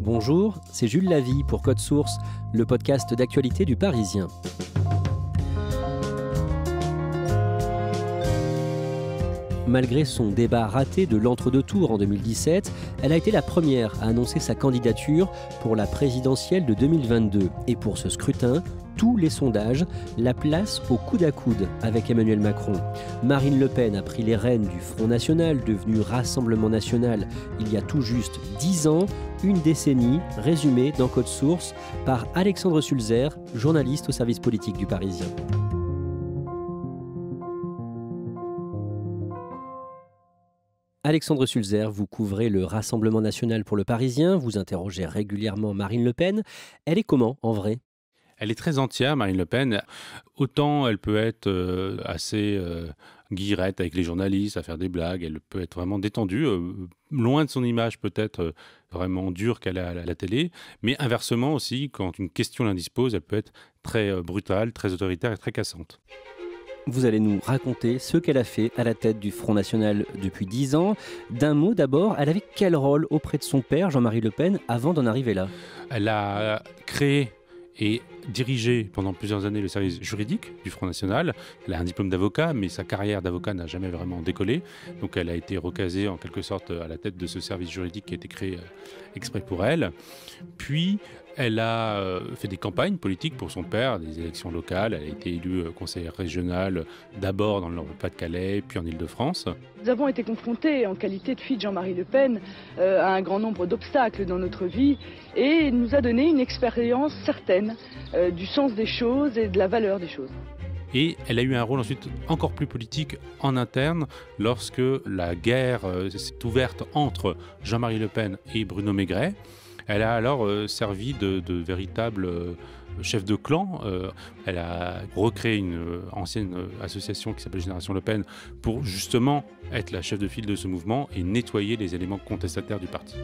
Bonjour, c'est Jules Lavie pour Code Source, le podcast d'actualité du Parisien. Malgré son débat raté de l'entre-deux tours en 2017, elle a été la première à annoncer sa candidature pour la présidentielle de 2022. Et pour ce scrutin, tous les sondages la placent au coude à coude avec Emmanuel Macron. Marine Le Pen a pris les rênes du Front National, devenu Rassemblement National il y a tout juste 10 ans, une décennie, résumée dans Code Source par Alexandre Sulzer, journaliste au service politique du Parisien. Alexandre Sulzer, vous couvrez le Rassemblement National pour le Parisien, vous interrogez régulièrement Marine Le Pen. Elle est comment en vrai ? Elle est très entière, Marine Le Pen. Autant elle peut être assez guillerette avec les journalistes, à faire des blagues, elle peut être vraiment détendue, loin de son image peut-être vraiment dure qu'elle a à la télé, mais inversement aussi, quand une question l'indispose, elle peut être très brutale, très autoritaire et très cassante. Vous allez nous raconter ce qu'elle a fait à la tête du Front National depuis 10 ans. D'un mot d'abord, elle avait quel rôle auprès de son père, Jean-Marie Le Pen, avant d'en arriver là ? Elle a créé et dirigé pendant plusieurs années le service juridique du Front National. Elle a un diplôme d'avocat, mais sa carrière d'avocat n'a jamais vraiment décollé. Donc elle a été recasée en quelque sorte à la tête de ce service juridique qui a été créé exprès pour elle. Puis elle a fait des campagnes politiques pour son père, des élections locales. Elle a été élue conseillère régionale, d'abord dans le Pas-de-Calais, puis en Île-de-France. Nous avons été confrontés, en qualité de fille de Jean-Marie Le Pen, à un grand nombre d'obstacles dans notre vie, et il nous a donné une expérience certaine du sens des choses et de la valeur des choses. Et elle a eu un rôle ensuite encore plus politique en interne lorsque la guerre s'est ouverte entre Jean-Marie Le Pen et Bruno Maigret. Elle a alors servi de véritable chef de clan. Elle a recréé une ancienne association qui s'appelle Génération Le Pen pour justement être la chef de file de ce mouvement et nettoyer les éléments contestataires du parti.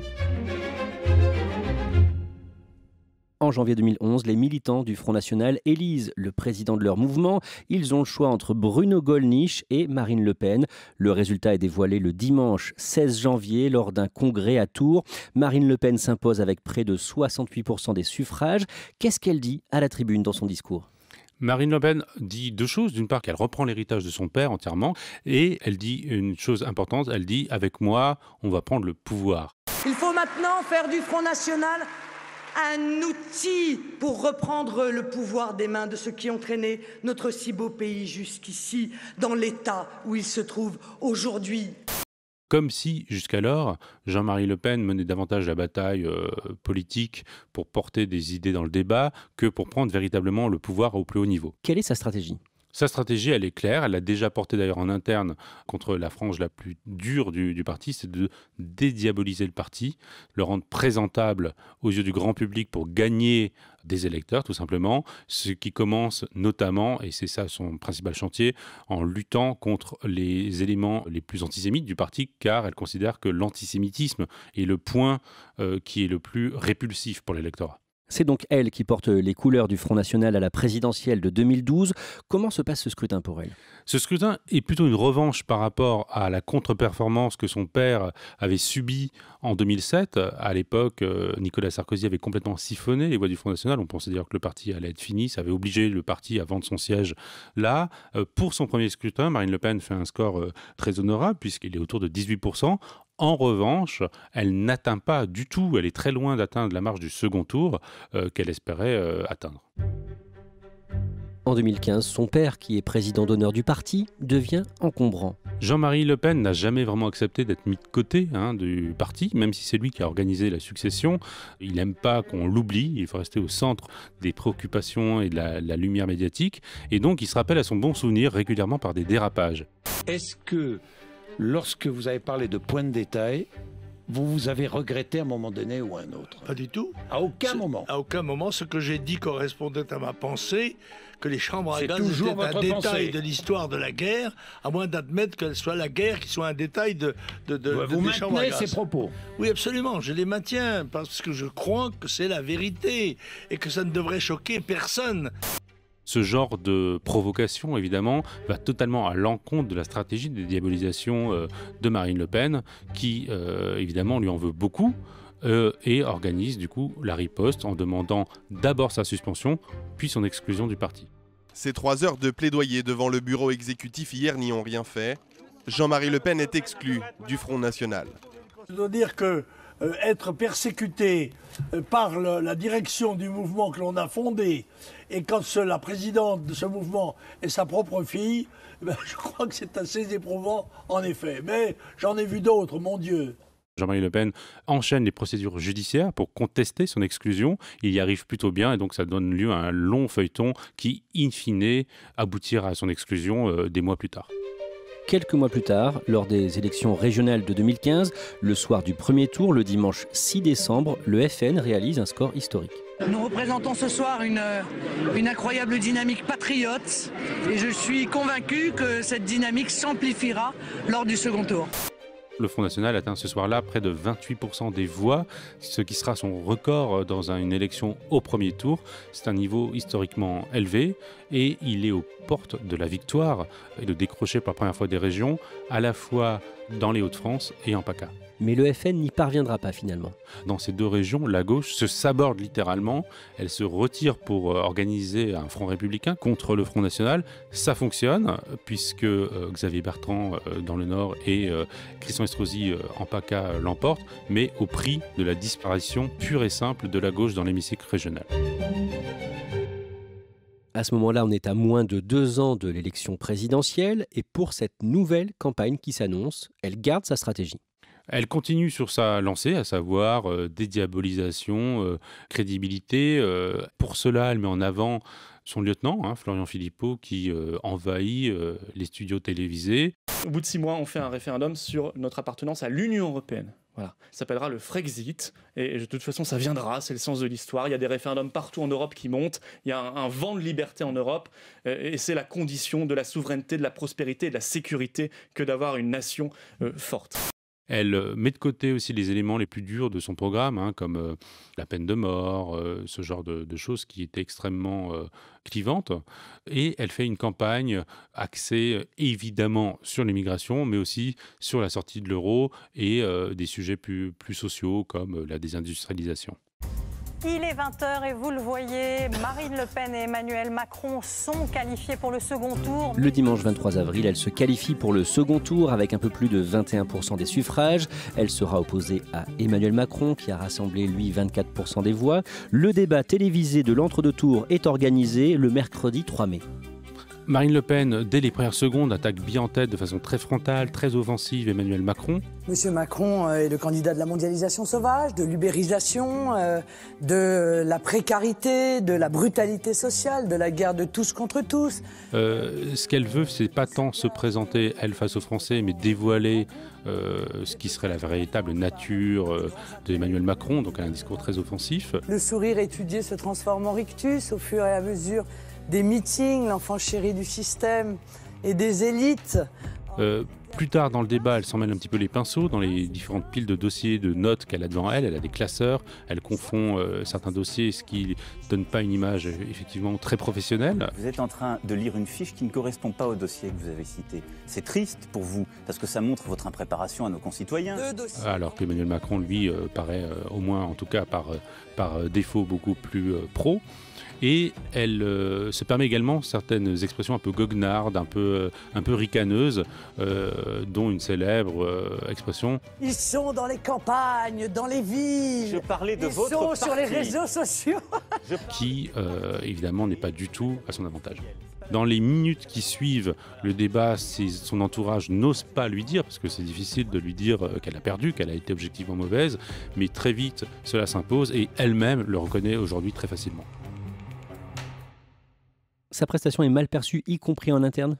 En janvier 2011, les militants du Front National élisent le président de leur mouvement. Ils ont le choix entre Bruno Gollnisch et Marine Le Pen. Le résultat est dévoilé le dimanche 16 janvier lors d'un congrès à Tours. Marine Le Pen s'impose avec près de 68% des suffrages. Qu'est-ce qu'elle dit à la tribune dans son discours ? Marine Le Pen dit deux choses. D'une part, qu'elle reprend l'héritage de son père entièrement. Et elle dit une chose importante. Elle dit « Avec moi, on va prendre le pouvoir ». Il faut maintenant faire du Front National un outil pour reprendre le pouvoir des mains de ceux qui ont traîné notre si beau pays jusqu'ici, dans l'état où il se trouve aujourd'hui. Comme si, jusqu'alors, Jean-Marie Le Pen menait davantage la bataille politique pour porter des idées dans le débat que pour prendre véritablement le pouvoir au plus haut niveau. Quelle est sa stratégie ? Sa stratégie, elle est claire. Elle l'a déjà portée d'ailleurs en interne contre la frange la plus dure du parti, c'est de dédiaboliser le parti, le rendre présentable aux yeux du grand public pour gagner des électeurs, tout simplement. Ce qui commence notamment, et c'est ça son principal chantier, en luttant contre les éléments les plus antisémites du parti, car elle considère que l'antisémitisme est le point qui est le plus répulsif pour l'électorat. C'est donc elle qui porte les couleurs du Front National à la présidentielle de 2012. Comment se passe ce scrutin pour elle ? Ce scrutin est plutôt une revanche par rapport à la contre-performance que son père avait subie en 2007. À l'époque, Nicolas Sarkozy avait complètement siphonné les voix du Front National. On pensait d'ailleurs que le parti allait être fini. Ça avait obligé le parti à vendre son siège là. Pour son premier scrutin, Marine Le Pen fait un score très honorable puisqu'il est autour de 18%. En revanche, elle n'atteint pas du tout, elle est très loin d'atteindre la marge du second tour qu'elle espérait atteindre. En 2015, son père, qui est président d'honneur du parti, devient encombrant. Jean-Marie Le Pen n'a jamais vraiment accepté d'être mis de côté du parti, même si c'est lui qui a organisé la succession. Il n'aime pas qu'on l'oublie, il faut rester au centre des préoccupations et de la lumière médiatique. Et donc, il se rappelle à son bon souvenir régulièrement par des dérapages. Est-ce que, lorsque vous avez parlé de points de détail, vous avez regretté à un moment donné ou à un autre? Pas du tout. À aucun moment. À aucun moment. Ce que j'ai dit correspondait à ma pensée, que les chambres à gaz toujours étaient un votre détail pensée de l'histoire de la guerre, à moins d'admettre qu'elle soit la guerre qui soit un détail Vous des chambres à maintenez gaz. ces propos? Oui, absolument. Je les maintiens parce que je crois que c'est la vérité et que ça ne devrait choquer personne. Ce genre de provocation, évidemment, va totalement à l'encontre de la stratégie de diabolisation de Marine Le Pen, qui, évidemment, lui en veut beaucoup. et organise du coup la riposte en demandant d'abord sa suspension, puis son exclusion du parti. Ces 3 heures de plaidoyer devant le bureau exécutif hier n'y ont rien fait. Jean-Marie Le Pen est exclu du Front National. Je dois dire que être persécuté par la direction du mouvement que l'on a fondé, et quand la présidente de ce mouvement est sa propre fille, je crois que c'est assez éprouvant en effet. Mais j'en ai vu d'autres, mon Dieu. Jean-Marie Le Pen enchaîne les procédures judiciaires pour contester son exclusion. Il y arrive plutôt bien et donc ça donne lieu à un long feuilleton qui, in fine, aboutira à son exclusion des mois plus tard. Quelques mois plus tard, lors des élections régionales de 2015, le soir du premier tour, le dimanche 6 décembre, le FN réalise un score historique. Nous représentons ce soir une incroyable dynamique patriote et je suis convaincu que cette dynamique s'amplifiera lors du second tour. Le Front National atteint ce soir-là près de 28% des voix, ce qui sera son record dans une élection au premier tour. C'est un niveau historiquement élevé et il est aux portes de la victoire et de décrocher pour la première fois des régions, à la fois dans les Hauts-de-France et en PACA. Mais le FN n'y parviendra pas finalement. Dans ces deux régions, la gauche se saborde littéralement. Elle se retire pour organiser un front républicain contre le Front National. Ça fonctionne, puisque Xavier Bertrand dans le Nord et Christian Estrosi en PACA l'emportent, mais au prix de la disparition pure et simple de la gauche dans l'hémicycle régional. À ce moment-là, on est à moins de 2 ans de l'élection présidentielle et pour cette nouvelle campagne qui s'annonce, elle garde sa stratégie. Elle continue sur sa lancée, à savoir dédiabolisation, crédibilité. Pour cela, elle met en avant son lieutenant, Florian Philippot, qui envahit les studios télévisés. Au bout de 6 mois, on fait un référendum sur notre appartenance à l'Union européenne. Voilà. Ça s'appellera le Frexit et de toute façon ça viendra, c'est le sens de l'histoire. Il y a des référendums partout en Europe qui montent, il y a un vent de liberté en Europe et c'est la condition de la souveraineté, de la prospérité et de la sécurité que d'avoir une nation forte. Elle met de côté aussi les éléments les plus durs de son programme, comme la peine de mort, ce genre de choses qui étaient extrêmement clivantes. Et elle fait une campagne axée évidemment sur l'immigration, mais aussi sur la sortie de l'euro et des sujets plus sociaux comme la désindustrialisation. Il est 20h et vous le voyez, Marine Le Pen et Emmanuel Macron sont qualifiés pour le second tour. Le dimanche 23 avril, elle se qualifie pour le second tour avec un peu plus de 21% des suffrages. Elle sera opposée à Emmanuel Macron qui a rassemblé, lui, 24% des voix. Le débat télévisé de l'entre-deux-tours est organisé le mercredi 3 mai. Marine Le Pen, dès les premières secondes, attaque bien en tête de façon très frontale, très offensive Emmanuel Macron. Monsieur Macron est le candidat de la mondialisation sauvage, de l'ubérisation, de la précarité, de la brutalité sociale, de la guerre de tous contre tous. Ce qu'elle veut, c'est pas tant se présenter, elle, face aux Français, mais dévoiler ce qui serait la véritable nature d'Emmanuel Macron, donc un discours très offensif. Le sourire étudié se transforme en rictus au fur et à mesure des meetings, l'enfant chéri du système et des élites. Plus tard dans le débat, elle s'en mêle un petit peu les pinceaux dans les différentes piles de dossiers, de notes qu'elle a devant elle. Elle a des classeurs, elle confond certains dossiers, ce qui ne donne pas une image effectivement très professionnelle. Vous êtes en train de lire une fiche qui ne correspond pas au dossier que vous avez cité. C'est triste pour vous, parce que ça montre votre impréparation à nos concitoyens. Alors qu'Emmanuel Macron, lui, paraît au moins, en tout cas par défaut, beaucoup plus pro. Et elle se permet également certaines expressions un peu goguenardes, un peu ricaneuses, dont une célèbre expression. Ils sont dans les campagnes, dans les villes. Je parlais de votre parti. Ils sont sur les réseaux sociaux. Qui, évidemment, n'est pas du tout à son avantage. Dans les minutes qui suivent le débat, son entourage n'ose pas lui dire, parce que c'est difficile de lui dire qu'elle a perdu, qu'elle a été objectivement mauvaise, mais très vite, cela s'impose et elle-même le reconnaît aujourd'hui très facilement. Sa prestation est mal perçue, y compris en interne ?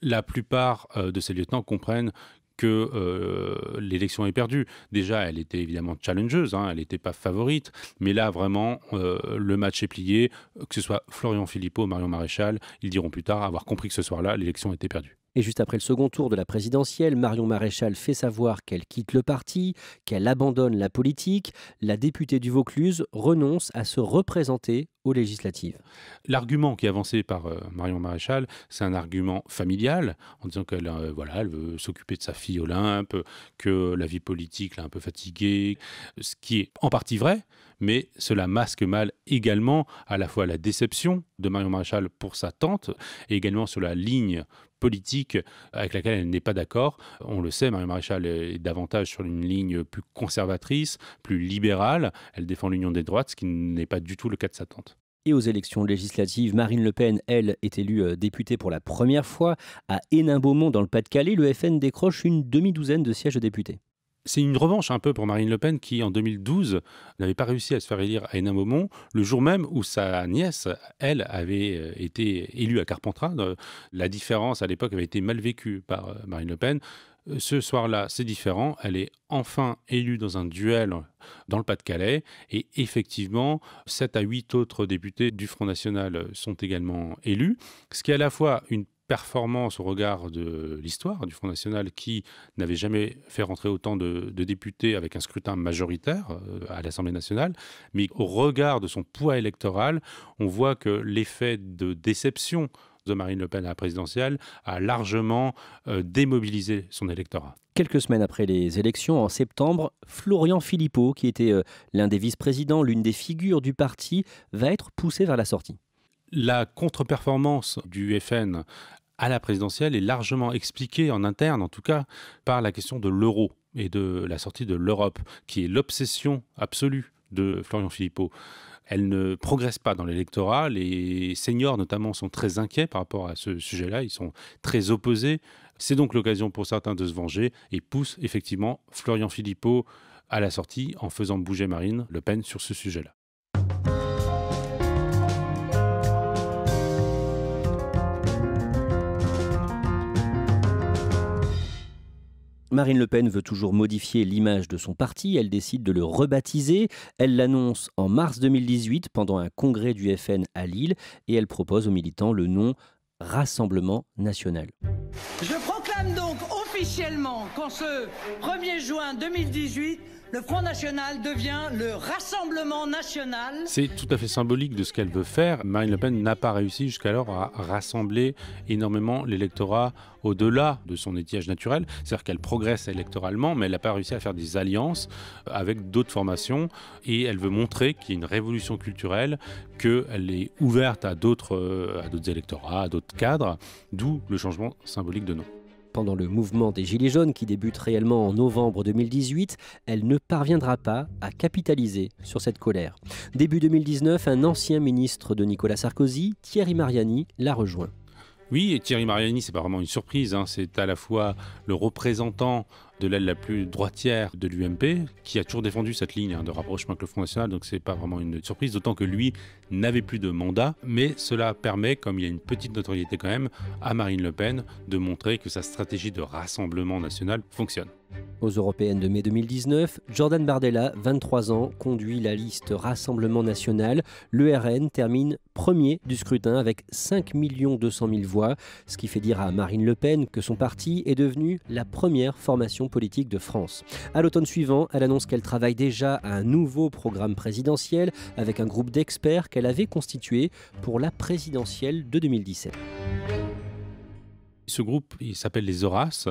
La plupart de ses lieutenants comprennent que l'élection est perdue. Déjà, elle était évidemment challengeuse, elle n'était pas favorite, mais là, vraiment, le match est plié. Que ce soit Florian Philippot ou Marion Maréchal, ils diront plus tard avoir compris que ce soir-là, l'élection était perdue. Et juste après le second tour de la présidentielle, Marion Maréchal fait savoir qu'elle quitte le parti, qu'elle abandonne la politique. La députée du Vaucluse renonce à se représenter aux législatives. L'argument qui est avancé par Marion Maréchal, c'est un argument familial, en disant qu'elle elle veut s'occuper de sa fille Olympe, que la vie politique l'a un peu fatiguée, ce qui est en partie vrai, mais cela masque mal également à la fois la déception de Marion Maréchal pour sa tante et également sur la ligne politique avec laquelle elle n'est pas d'accord. On le sait, Marion Maréchal est davantage sur une ligne plus conservatrice, plus libérale. Elle défend l'union des droites, ce qui n'est pas du tout le cas de sa tante. Et aux élections législatives, Marine Le Pen, elle, est élue députée pour la première fois à Hénin-Beaumont dans le Pas-de-Calais. Le FN décroche une demi-douzaine de sièges de députés. C'est une revanche un peu pour Marine Le Pen qui, en 2012, n'avait pas réussi à se faire élire à Hénin-Beaumont, le jour même où sa nièce, elle, avait été élue à Carpentras. La différence, à l'époque, avait été mal vécue par Marine Le Pen. Ce soir-là, c'est différent. Elle est enfin élue dans un duel dans le Pas-de-Calais. Et effectivement, 7 à 8 autres députés du Front National sont également élus. Ce qui est à la fois une performance au regard de l'histoire du Front National qui n'avait jamais fait rentrer autant de députés avec un scrutin majoritaire à l'Assemblée nationale, mais au regard de son poids électoral, on voit que l'effet de déception de Marine Le Pen à la présidentielle a largement démobilisé son électorat. Quelques semaines après les élections, en septembre, Florian Philippot, qui était l'un des vice-présidents, l'une des figures du parti, va être poussé vers la sortie. La contre-performance du FN à la présidentielle est largement expliquée en interne, en tout cas, par la question de l'euro et de la sortie de l'Europe, qui est l'obsession absolue de Florian Philippot. Elle ne progresse pas dans l'électorat. Les seniors, notamment, sont très inquiets par rapport à ce sujet-là. Ils sont très opposés. C'est donc l'occasion pour certains de se venger et poussent effectivement Florian Philippot à la sortie en faisant bouger Marine Le Pen sur ce sujet-là. Marine Le Pen veut toujours modifier l'image de son parti. Elle décide de le rebaptiser. Elle l'annonce en mars 2018 pendant un congrès du FN à Lille et elle propose aux militants le nom Rassemblement National. Je proclame donc officiellement qu'en ce 1er juin 2018, le Front National devient le Rassemblement National. C'est tout à fait symbolique de ce qu'elle veut faire. Marine Le Pen n'a pas réussi jusqu'alors à rassembler énormément l'électorat au-delà de son étiage naturel. C'est-à-dire qu'elle progresse électoralement, mais elle n'a pas réussi à faire des alliances avec d'autres formations. Et elle veut montrer qu'il y a une révolution culturelle, qu'elle est ouverte à d'autres électorats, à d'autres cadres, d'où le changement symbolique de nom. Pendant le mouvement des Gilets jaunes qui débute réellement en novembre 2018, elle ne parviendra pas à capitaliser sur cette colère. Début 2019, un ancien ministre de Nicolas Sarkozy, Thierry Mariani, la rejoint. Oui, et Thierry Mariani, c'est pas vraiment une surprise. C'est à la fois le représentant de l'aile la plus droitière de l'UMP, qui a toujours défendu cette ligne de rapprochement avec le Front National, donc c'est pas vraiment une surprise, d'autant que lui n'avait plus de mandat. Mais cela permet, comme il y a une petite notoriété quand même, à Marine Le Pen de montrer que sa stratégie de rassemblement national fonctionne. Aux européennes de mai 2019, Jordan Bardella, 23 ans, conduit la liste Rassemblement National. Le RN termine premier du scrutin avec 5 200 000 voix, ce qui fait dire à Marine Le Pen que son parti est devenu la première formation politique de France. À l'automne suivant, elle annonce qu'elle travaille déjà à un nouveau programme présidentiel avec un groupe d'experts qu'elle avait constitué pour la présidentielle de 2017. Ce groupe, il s'appelle les Horaces.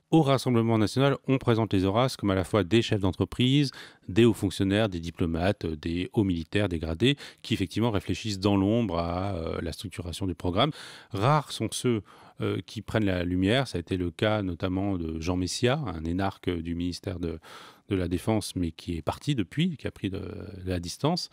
Au Rassemblement National, on présente les Horaces comme à la fois des chefs d'entreprise, des hauts fonctionnaires, des diplomates, des hauts militaires, des gradés, qui effectivement réfléchissent dans l'ombre à la structuration du programme. Rares sont ceux qui prennent la lumière. Ça a été le cas notamment de Jean Messia, un énarque du ministère de la Défense, mais qui est parti depuis, qui a pris de la distance.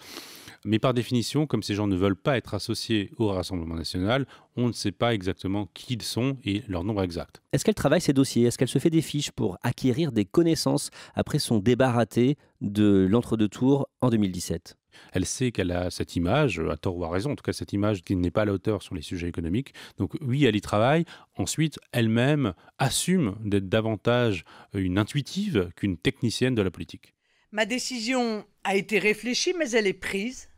Mais par définition, comme ces gens ne veulent pas être associés au Rassemblement National, on ne sait pas exactement qui ils sont et leur nombre exact. Est-ce qu'elle travaille ses dossiers? Est-ce qu'elle se fait des fiches pour acquérir des connaissances après son débat raté de l'entre-deux tours en 2017? Elle sait qu'elle a cette image, à tort ou à raison, en tout cas cette image qui n'est pas à la hauteur sur les sujets économiques. Donc oui, elle y travaille. Ensuite, elle-même assume d'être davantage une intuitive qu'une technicienne de la politique. Ma décision a été réfléchie, mais elle est prise.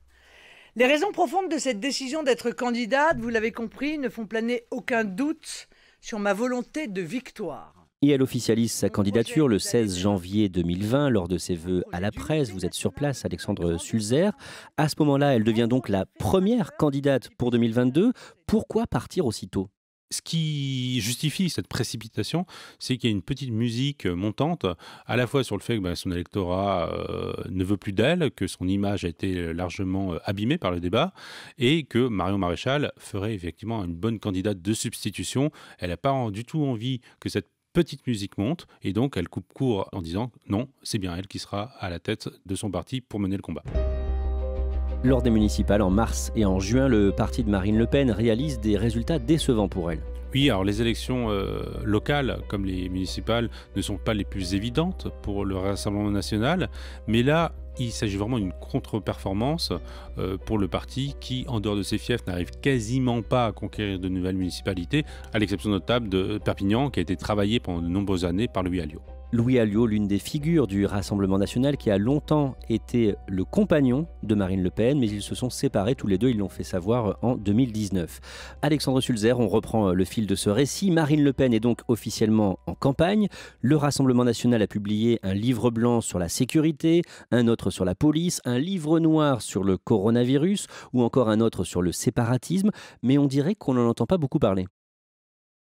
Les raisons profondes de cette décision d'être candidate, vous l'avez compris, ne font planer aucun doute sur ma volonté de victoire. Et elle officialise sa candidature le 16 janvier 2020 lors de ses vœux à la presse. Vous êtes sur place, Alexandre Sulzer. À ce moment-là, elle devient donc la première candidate pour 2022. Pourquoi partir aussitôt ? Ce qui justifie cette précipitation, c'est qu'il y a une petite musique montante, à la fois sur le fait que son électorat ne veut plus d'elle, que son image a été largement abîmée par le débat, et que Marion Maréchal ferait effectivement une bonne candidate de substitution. Elle n'a pas du tout envie que cette petite musique monte, et donc elle coupe court en disant non, c'est bien elle qui sera à la tête de son parti pour mener le combat. Lors des municipales en mars et en juin, le parti de Marine Le Pen réalise des résultats décevants pour elle. Oui, alors les élections locales, comme les municipales, ne sont pas les plus évidentes pour le Rassemblement national, mais là, il s'agit vraiment d'une contre-performance pour le parti qui, en dehors de ses fiefs, n'arrive quasiment pas à conquérir de nouvelles municipalités, à l'exception notable de Perpignan, qui a été travaillé pendant de nombreuses années par Louis Alliot. Louis Alliot, l'une des figures du Rassemblement national qui a longtemps été le compagnon de Marine Le Pen, mais ils se sont séparés tous les deux, ils l'ont fait savoir en 2019. Alexandre Sulzer, on reprend le fil de ce récit. Marine Le Pen est donc officiellement en campagne. Le Rassemblement national a publié un livre blanc sur la sécurité, un autre sur la police, un livre noir sur le coronavirus ou encore un autre sur le séparatisme, mais on dirait qu'on n'en entend pas beaucoup parler.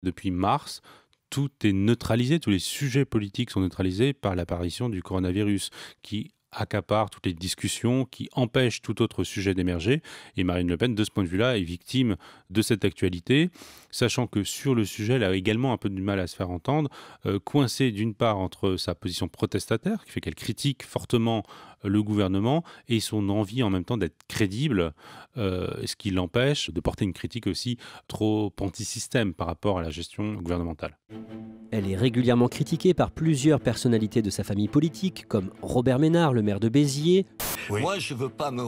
Depuis mars, tout est neutralisé, tous les sujets politiques sont neutralisés par l'apparition du coronavirus qui accapare toutes les discussions, qui empêche tout autre sujet d'émerger. Et Marine Le Pen, de ce point de vue-là, est victime de cette actualité, sachant que sur le sujet, elle a également un peu du mal à se faire entendre, coincée d'une part entre sa position protestataire, qui fait qu'elle critique fortement le gouvernement, et son envie en même temps d'être crédible, ce qui l'empêche de porter une critique aussi trop anti-système par rapport à la gestion gouvernementale. Elle est régulièrement critiquée par plusieurs personnalités de sa famille politique, comme Robert Ménard, le maire de Béziers. Oui. Moi, je ne veux pas me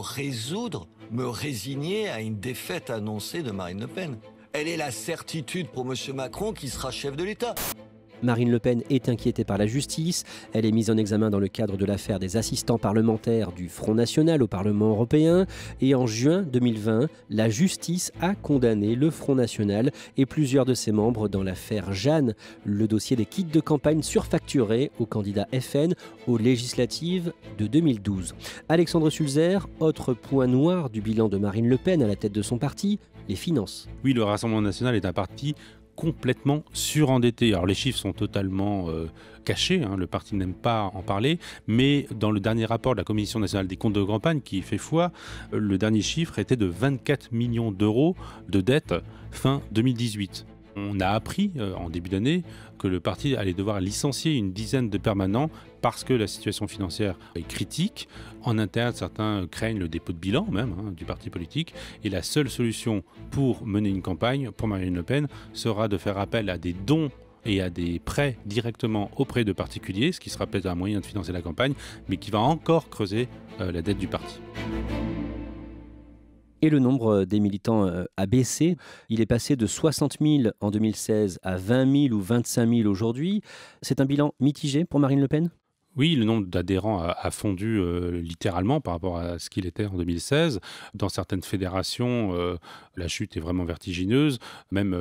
résigner à une défaite annoncée de Marine Le Pen. Elle est la certitude pour M. Macron qui sera chef de l'État. Marine Le Pen est inquiétée par la justice. Elle est mise en examen dans le cadre de l'affaire des assistants parlementaires du Front National au Parlement européen. Et en juin 2020, la justice a condamné le Front National et plusieurs de ses membres dans l'affaire Jeanne, le dossier des kits de campagne surfacturés au candidat FN aux législatives de 2012. Alexandre Sulzer, autre point noir du bilan de Marine Le Pen à la tête de son parti, les finances. Oui, le Rassemblement national est un parti complètement surendetté. Alors les chiffres sont totalement cachés, le parti n'aime pas en parler, mais dans le dernier rapport de la Commission nationale des comptes de campagne qui fait foi, le dernier chiffre était de 24 millions d'euros de dette fin 2018. On a appris en début d'année que le parti allait devoir licencier une dizaine de permanents parce que la situation financière est critique. En interne, certains craignent le dépôt de bilan même du parti politique. Et la seule solution pour mener une campagne pour Marine Le Pen sera de faire appel à des dons et à des prêts directement auprès de particuliers, ce qui sera peut-être un moyen de financer la campagne, mais qui va encore creuser la dette du parti. Et le nombre des militants a baissé. Il est passé de 60 000 en 2016 à 20 000 ou 25 000 aujourd'hui. C'est un bilan mitigé pour Marine Le Pen ? Oui, le nombre d'adhérents a fondu littéralement par rapport à ce qu'il était en 2016. Dans certaines fédérations, la chute est vraiment vertigineuse. Même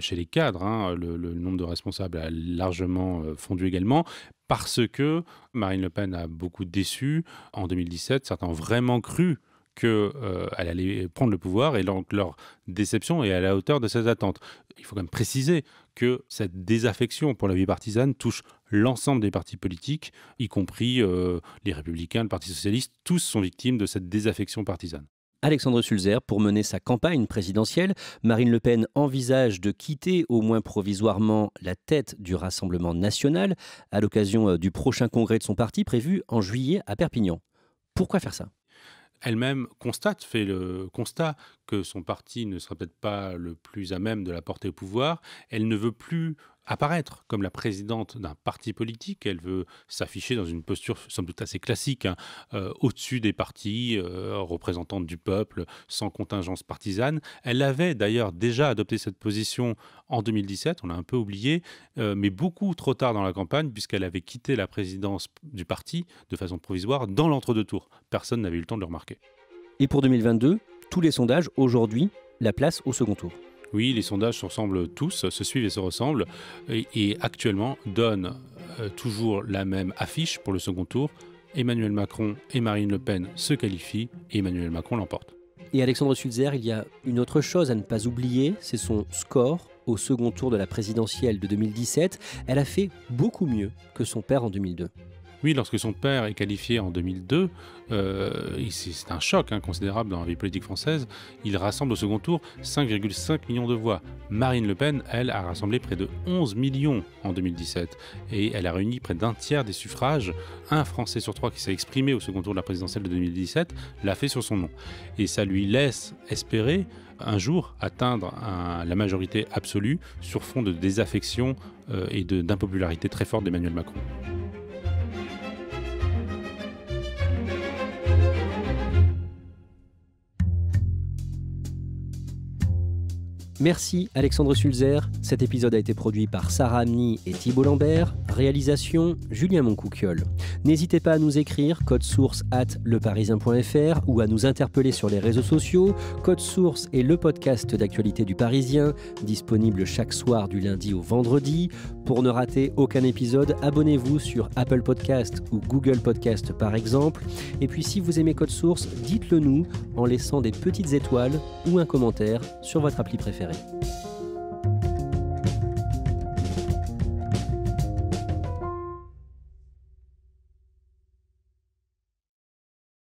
chez les cadres, le nombre de responsables a largement fondu également. Parce que Marine Le Pen a beaucoup déçu. En 2017, certains ont vraiment cru qu'elle allait prendre le pouvoir et donc leur déception est à la hauteur de ses attentes. Il faut quand même préciser que cette désaffection pour la vie partisane touche l'ensemble des partis politiques, y compris les Républicains, le Parti Socialiste, tous sont victimes de cette désaffection partisane. Alexandre Sulzer, pour mener sa campagne présidentielle, Marine Le Pen envisage de quitter au moins provisoirement la tête du Rassemblement national à l'occasion du prochain congrès de son parti prévu en juillet à Perpignan. Pourquoi faire ça ? Elle-même fait le constat que son parti ne sera peut-être pas le plus à même de la porter au pouvoir. Elle ne veut plus apparaître comme la présidente d'un parti politique. Elle veut s'afficher dans une posture somme toute assez classique, au-dessus des partis, représentante du peuple, sans contingence partisane. Elle avait d'ailleurs déjà adopté cette position en 2017, on l'a un peu oublié, mais beaucoup trop tard dans la campagne, puisqu'elle avait quitté la présidence du parti de façon provisoire dans l'entre-deux tours. Personne n'avait eu le temps de le remarquer. Et pour 2022, tous les sondages, aujourd'hui, la place au second tour. Oui, les sondages se ressemblent tous, se suivent et se ressemblent, et actuellement donnent toujours la même affiche pour le second tour. Emmanuel Macron et Marine Le Pen se qualifient et Emmanuel Macron l'emporte. Et Alexandre Sulzer, il y a une autre chose à ne pas oublier, c'est son score au second tour de la présidentielle de 2017. Elle a fait beaucoup mieux que son père en 2002. Oui, lorsque son père est qualifié en 2002, c'est un choc considérable dans la vie politique française. Il rassemble au second tour 5,5 millions de voix. Marine Le Pen, elle, a rassemblé près de 11 millions en 2017. Et elle a réuni près d'un tiers des suffrages. Un Français sur 3 qui s'est exprimé au second tour de la présidentielle de 2017 l'a fait sur son nom. Et ça lui laisse espérer un jour atteindre la majorité absolue sur fond de désaffection et d'impopularité très forte d'Emmanuel Macron. Merci Alexandre Sulzer. Cet épisode a été produit par Sarah Amni et Thibault Lambert. Réalisation Julien Moncouquiol. N'hésitez pas à nous écrire codesource@leparisien.fr ou à nous interpeller sur les réseaux sociaux. Code Source est le podcast d'actualité du Parisien, disponible chaque soir du lundi au vendredi. Pour ne rater aucun épisode, abonnez-vous sur Apple Podcast ou Google Podcast par exemple. Et puis si vous aimez Code Source, dites-le nous en laissant des petites étoiles ou un commentaire sur votre appli préférée.